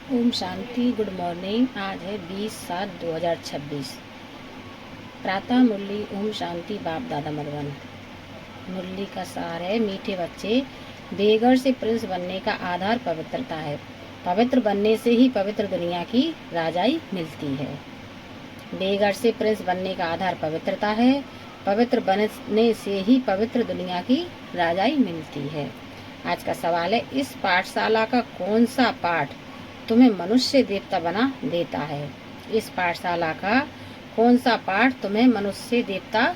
Om Shanti. Good morning. आज है 20/7/2026। प्रातः मुरली ओम शांति बाप दादा मधुबन। मुरली का सार है, मीठे बच्चे, बेघर से प्रिंस बनने का आधार पवित्रता है। पवित्र बनने से ही पवित्र दुनिया की राजाई मिलती है। बेघर से प्रिंस बनने का आधार पवित्रता है। पवित्र बनने से ही पवित्र दुनिया की राजाई मिलती है। आज का सवाल है, इस पाठशाला का कौन सा पाठ तुम्हें मनुष्य देवता बना देता है? इस पाठशाला का कौन सा पाठ तुम्हें मनुष्य देवता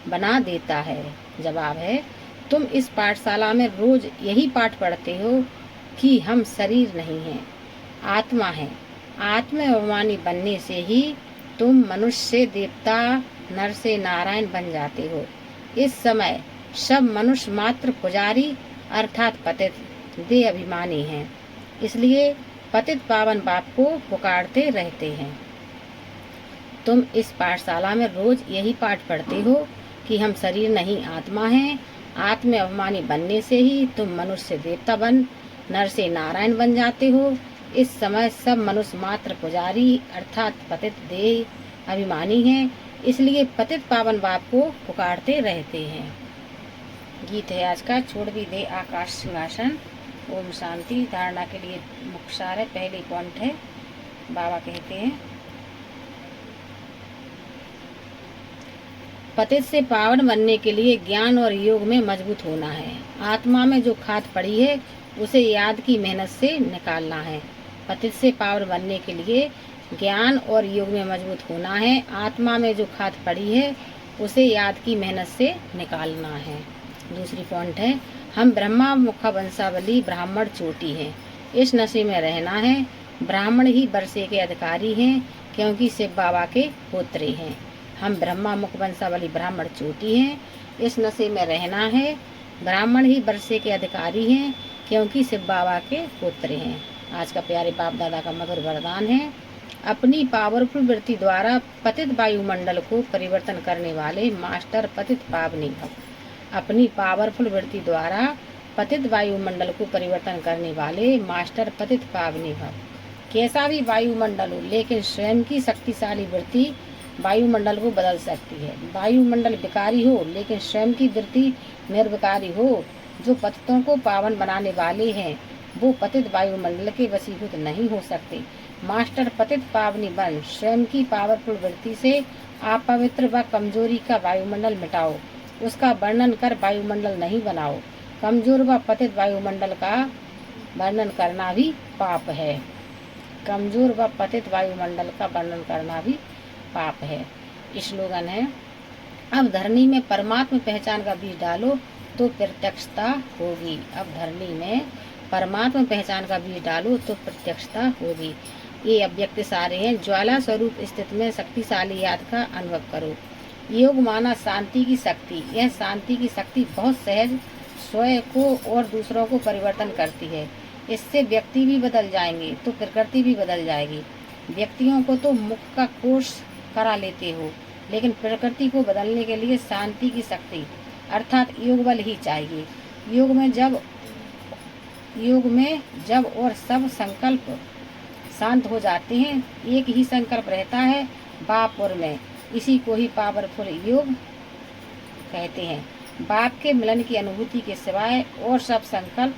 बना देता है? जवाब है, तुम इस पाठशाला में रोज यही पाठ पढ़ते हो कि हम शरीर नहीं हैं, आत्मा है। आत्माभिमानी बनने से ही तुम मनुष्य देवता, नर से नारायण बन जाते हो। इस समय सब मनुष्य मात्र पुजारी अर्थात पतित देह अभिमानी हैं, इसलिए पतित पावन बाप को पुकारते रहते हैं। तुम इस पाठशाला में रोज यही पाठ पढ़ते हो कि हम शरीर नहीं आत्मा हैं। आत्म अभिमानी बनने से ही तुम मनुष्य देवता बन, नर से नारायण बन जाते हो। इस समय सब मनुष्य मात्र पुजारी अर्थात पतित देह अभिमानी हैं, इसलिए पतित पावन बाप को पुकारते रहते हैं। गीत है आज का, छोड़ भी दे आकाश सिंहासन। ओम शांति। धारणा के लिए मुख्य सार है, पहली पॉइंट है, बाबा कहते हैं, पतित से पावन बनने के लिए ज्ञान और योग में मजबूत होना है। आत्मा में जो खाद पड़ी है उसे याद की मेहनत से निकालना है। पतित से पावन बनने के लिए ज्ञान और योग में मजबूत होना है। आत्मा में जो खाद पड़ी है उसे याद की मेहनत से निकालना है। दूसरी पॉइंट है, हम ब्रह्मा मुखा वंशावली ब्राह्मण चोटी हैं, इस नशे में रहना है। ब्राह्मण ही वर्षे के अधिकारी हैं, क्योंकि शिव बाबा के पुत्र हैं। हम ब्रह्मा मुख वंशावली ब्राह्मण चोटी हैं, इस नशे में रहना है। ब्राह्मण ही वर्षे के अधिकारी हैं, क्योंकि शिव बाबा के पुत्र हैं। आज का प्यारे बाप दादा का मधुर वरदान है, अपनी पावरफुल वृत्ति द्वारा पतित वायुमंडल को परिवर्तन करने वाले मास्टर पतित पावनी भव। अपनी पावरफुल वृत्ति द्वारा पतित वायुमंडल को परिवर्तन करने वाले मास्टर पतित पावनी भव। कैसा भी वायुमंडल हो, लेकिन स्वयं की शक्तिशाली वृत्ति वायुमंडल को बदल सकती है। वायुमंडल विकारी हो, लेकिन स्वयं की वृत्ति निर्विकारी हो। जो पतितों को पावन बनाने वाले हैं वो पतित वायुमंडल के वशीभूत नहीं हो सकते। मास्टर पतित पावनी बन स्वयं की पावरफुल वृत्ति से आप पवित्र व कमजोरी का वायुमंडल मिटाओ। उसका वर्णन कर वायुमंडल नहीं बनाओ। कमजोर व पतित वायुमंडल का वर्णन करना भी पाप है। कमजोर व पतित वायुमंडल का वर्णन करना भी पाप है। स्लोगन है, अब धरनी में परमात्मा पहचान का बीज डालो तो प्रत्यक्षता होगी। अब धरनी में परमात्मा पहचान का बीज डालो तो प्रत्यक्षता होगी। ये अव्यक्त सारे हैं। ज्वाला स्वरूप स्थिति में शक्तिशाली याद का अनुभव करो। योग माना शांति की शक्ति। यह शांति की शक्ति बहुत सहज स्वयं को और दूसरों को परिवर्तन करती है। इससे व्यक्ति भी बदल जाएंगे तो प्रकृति भी बदल जाएगी। व्यक्तियों को तो मुख का कोर्स करा लेते हो, लेकिन प्रकृति को बदलने के लिए शांति की शक्ति अर्थात योग बल ही चाहिए। योग में जब और सब संकल्प शांत हो जाते हैं, एक ही संकल्प रहता है, बाप और मैं। इसी को ही पावरफुल योग कहते हैं। बाप के मिलन की अनुभूति के सिवाय और सब संकल्प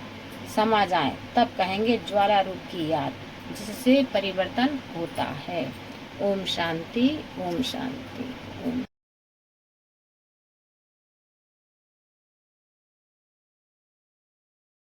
समा जाएं, तब कहेंगे ज्वाला रूप की याद, जिससे परिवर्तन होता है। ओम शांति, ओम शांति, ओम।